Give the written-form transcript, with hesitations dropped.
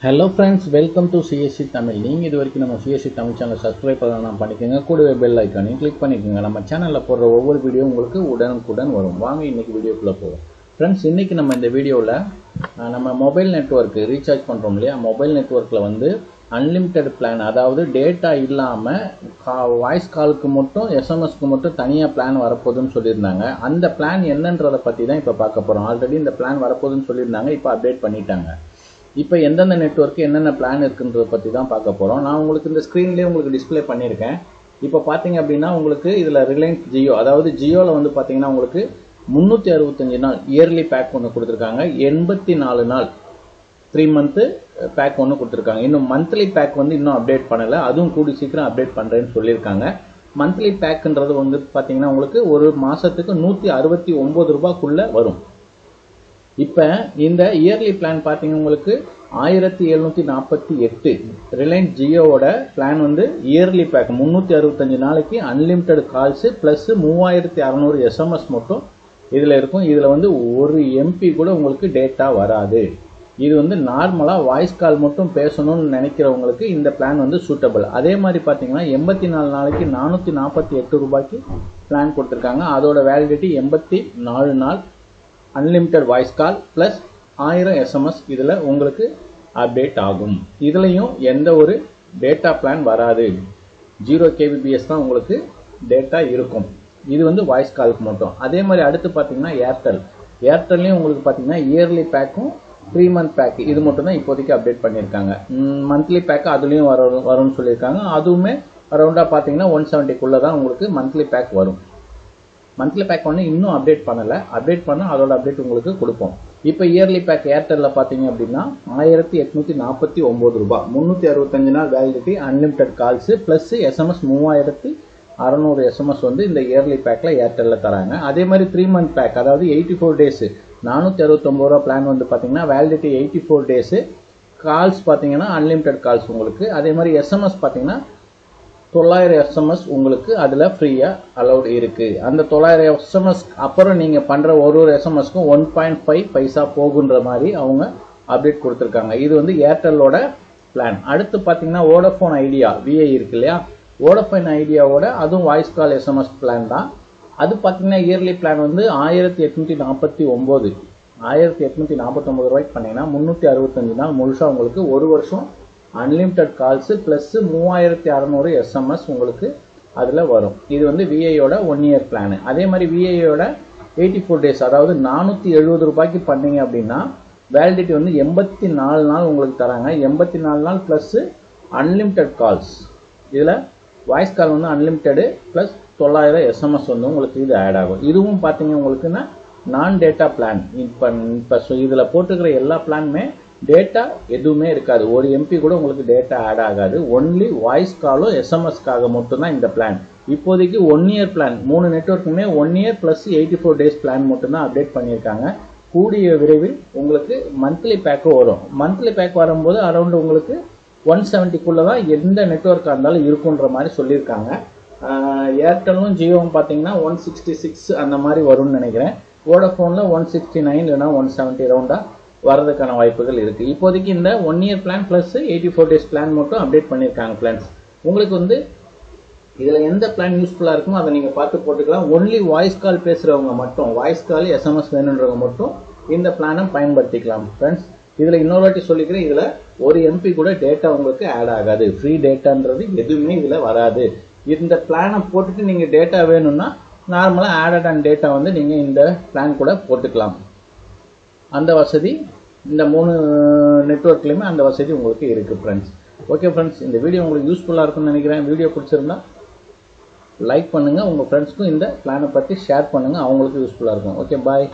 Hello friends, welcome to CSC Tamil. நீங்க இதுவரைக்கும் நம்ம CSC Tamil சேனலை சப்ஸ்கிரைப் பண்ணலாம் பண்ணிக்கங்க. கூடவே பெல் ஐகானையும் கிளிக் பண்ணிக்கங்க. நம்ம சேனல்ல போடுற ஒவ்வொரு வீடியோ உங்களுக்கு உடனுக்குடன் வரும். வாங்க இன்னைக்கு வீடியோக்குள்ள போவோம். फ्रेंड्स இன்னைக்கு நம்ம இந்த வீடியோல நம்ம மொபைல் நெட்வொர்க் ரீசார்ஜ் பண்றோம் இல்லையா? மொபைல் நெட்வொர்க்ல வந்து அன்லிமிட்டெட் பிளான், அதாவது டேட்டா இல்லாம வாய்ஸ் காலுக்கு மட்டும் எஸ்எம்எஸ்க்கு மட்டும் தனியா பிளான் வரப்போகுதுன்னு சொல்லியிருந்தாங்க. அந்த பிளான் என்னன்றதை பத்தி தான் இப்ப பார்க்க போறோம். ஆல்ரெடி இந்த பிளான் வரப்போகுதுன்னு சொல்லியிருந்தாங்க, இப்போ அப்டேட் பண்ணிட்டாங்க. இப்போ எந்தெந்த நெட்வொர்க்கு என்னென்ன பிளான் இருக்குன்றத பற்றி தான் பார்க்க போகிறோம். நான் உங்களுக்கு இந்த ஸ்க்ரீன்லேயே உங்களுக்கு டிஸ்பிளே பண்ணியிருக்கேன். இப்போ பார்த்தீங்க அப்படின்னா உங்களுக்கு இதில் ரிலையன்ஸ் ஜியோ, அதாவது ஜியோவில் வந்து பார்த்தீங்கன்னா உங்களுக்கு 365 நாள் இயர்லி பேக் ஒன்று கொடுத்துருக்காங்க. 84 நாள் 3 மந்த்து பேக் ஒன்று கொடுத்துருக்காங்க. இன்னும் மந்த்லி பேக் வந்து இன்னும் அப்டேட் பண்ணலை, அதுவும் கூடி சீக்கிரம் அப்டேட் பண்ணுறேன்னு சொல்லியிருக்காங்க. மந்த்லி பேக்குன்றது வந்து பார்த்தீங்கன்னா உங்களுக்கு ஒரு மாதத்துக்கு 169 ரூபாய்க்குள்ளே வரும். இப்போ இந்த இயர்லி பிளான் பார்த்தீங்கன்னா உங்களுக்கு 1748 ரிலையன்ஸ் ஜியோவோட பிளான் வந்து இயர்லி பேக் 365 நாளைக்கு அன்லிமிட்டெட் கால்ஸ் ப்ளஸ் 3600 எஸ்எம்எஸ் மட்டும் இதில் இருக்கும். இதில் வந்து ஒரு எம்பி கூட உங்களுக்கு டேட்டா வராது. இது வந்து நார்மலாக வாய்ஸ் கால் மட்டும் பேசணும்னு நினைக்கிறவங்களுக்கு இந்த பிளான் வந்து சூட்டபிள். அதே மாதிரி பார்த்தீங்கன்னா 84 நாளைக்கு 448 ரூபாய்க்கு பிளான் கொடுத்துருக்காங்க. அதோட வேலிடிட்டி 84 நாள் unlimited voice call plus 1000 SMS இதில் உங்களுக்கு அப்டேட் ஆகும். இதுலேயும் எந்த ஒரு டேட்டா பிளான் வராது, 0 kbps தான் உங்களுக்கு டேட்டா இருக்கும். இது வந்து வாய்ஸ் காலுக்கு மட்டும். அதே மாதிரி அடுத்து பார்த்தீங்கன்னா ஏர்டெல்லையும் உங்களுக்கு பார்த்தீங்கன்னா இயர்லி பேக்கும் 3 மந்த் பேக் இது மட்டும் தான் இப்போதைக்கு அப்டேட் பண்ணியிருக்காங்க. மந்த்லி பேக் அதுலேயும் வரும்னு சொல்லியிருக்காங்க. அதுவுமே அரௌண்டாக பார்த்தீங்கன்னா 170க்குள்ளே தான் உங்களுக்கு மந்த்லி பேக் வரும். மந்த்லி பேக் ஒன்று இன்னும் அப்டேட் பண்ணலை, அப்டேட் பண்ணால் அதோட அப்டேட் உங்களுக்கு கொடுப்போம். இப்போ இயர்லி பேக் ஏர்டெல்லில் பார்த்தீங்க அப்படின்னா 1849 ரூபாய், 365 நாள் validity, unlimited calls plus SMS 3600 SMS வந்து இந்த இயர்லி பேக்கில் ஏர்டெல்லில் தராங்க. அதே மாதிரி 3 மந்த் பேக், அதாவது 84 டேஸு 469 ரூபா பிளான் வந்து பார்த்தீங்கன்னா வேலிடிட்டி 84 டேஸு, கால்ஸ் பார்த்தீங்கன்னா அன்லிமிட்டெட் கால்ஸ் உங்களுக்கு. அதே மாதிரி எஸ்எம்எஸ் பார்த்தீங்கன்னா 900 எஸ்எம்எஸ் உங்களுக்கு அதில் ஃப்ரீயாக அலௌட் இருக்குது. அந்த 900 எஸ்எம்எஸ் அப்புறம் நீங்கள் பண்ணுற ஒரு எஸ்எம்எஸ்க்கும் 1.5 பைசா போகுன்ற மாதிரி அவங்க அப்டேட் கொடுத்துருக்காங்க. இது வந்து ஏர்டெல்லோட பிளான். அடுத்து பார்த்தீங்கன்னா வோடஃபோன் ஐடியா விஐ இருக்கு இல்லையா? வோடஃபோன் ஐடியாவோட அதுவும் வாய்ஸ் கால் எஸ்எம்எஸ் பிளான் தான். அது பார்த்தீங்கன்னா இயர்லி பிளான் வந்து 1849 ரூபாய்க்கு பண்ணிங்கன்னா 365 நாள் முழுசாக உங்களுக்கு ஒரு வருஷம் அன்லிமிட்டெட் கால்ஸு ப்ளஸ் 3600 எஸ்எம்எஸ் உங்களுக்கு அதில் வரும். இது வந்து விஐயோட 1 இயர் பிளானு. அதே மாதிரி விஐயோட 84 டேஸ், அதாவது 470 ரூபாய்க்கு பண்ணீங்க அப்படின்னா வேலிடிட்டி வந்து 84 நாள் உங்களுக்கு தராங்க. 84 நாள் ப்ளஸ்ஸு அன்லிமிட்டெட் கால்ஸ், இதில் வாய்ஸ் கால் வந்து அன்லிமிட்டெடு ப்ளஸ் 900 எஸ்எம்எஸ் வந்து உங்களுக்கு இது ஆட் ஆகும். இதுவும் பார்த்தீங்க உங்களுக்குன்னா நான் டேட்டா பிளான். இப்போ இதில் போட்டுக்கிற எல்லா பிளானுமே டேட்டா எதுவுமே இருக்காது, ஒரு எம்பி கூட உங்களுக்கு டேட்டா ஆட் ஆகாது. ஒன்லி வாய்ஸ் காலும் எஸ்எம்எஸ்க்காக மட்டும்தான் இந்த பிளான். இப்போதைக்கு 1 year plan 3 நெட்வொர்க்குமே 1 year plus 84 days plan மட்டும்தான் அப்டேட் பண்ணியிருக்காங்க. கூடிய விரைவில் உங்களுக்கு மந்த்லி பேக்கும் வரும். மந்த்லி பேக் வரும்போது அரௌண்ட் உங்களுக்கு 170க்குள்ளே தான் எந்த நெட்வொர்க்காக இருந்தாலும் இருக்குன்ற மாதிரி சொல்லியிருக்காங்க. ஏர்டெல்லும் ஜியோவும் பார்த்தீங்கன்னா 166 அந்த மாதிரி வரும்னு நினைக்கிறேன். வோடஃபோனில் 169 இல்லைனா 170 ரவுண்டாக வரதுக்கான வாய்ப்புகள் இருக்குது. இப்போதைக்கு இந்த 1 year plan plus 84 days plan மட்டும் அப்டேட் பண்ணியிருக்காங்க பிளான்ஸ். உங்களுக்கு வந்து இதில் எந்த பிளான் யூஸ்ஃபுல்லாக இருக்குமோ அதை நீங்கள் பார்த்து போட்டுக்கலாம். ஒன்லி வாய்ஸ் கால் பேசுகிறவங்க மட்டும், வாய்ஸ் கால் எஸ்எம்எஸ் வேணுன்றவங்க மட்டும் இந்த பிளானை பயன்படுத்திக்கலாம் ஃப்ரெண்ட்ஸ். இதில் இன்னொரு வாட்டி சொல்லிக்கிறேன், இதில் ஒரு எம்பி கூட டேட்டா உங்களுக்கு ஆட் ஆகாது. ஃப்ரீ டேட்டான்றது எதுவுமே இதில் வராது. இந்த பிளானை போட்டுட்டு நீங்கள் டேட்டா வேணும்னா நார்மலாக ஆடட் அண்ட் டேட்டா வந்து நீங்கள் இந்த பிளான் கூட போட்டுக்கலாம். அந்த வசதி இந்த 3 நெட்வொர்க்லையுமே அந்த வசதி உங்களுக்கு இருக்குது ஃப்ரெண்ட்ஸ். ஓகே ஃப்ரெண்ட்ஸ், இந்த வீடியோ உங்களுக்கு யூஸ்ஃபுல்லாக இருக்குன்னு நினைக்கிறேன். வீடியோ பிடிச்சிருந்தா லைக் பண்ணுங்கள், உங்கள் ஃப்ரெண்ட்ஸ்க்கும் இந்த பிளானை பற்றி ஷேர் பண்ணுங்கள், அவங்களுக்கு யூஸ்ஃபுல்லாக இருக்கும். ஓகே, பாய்.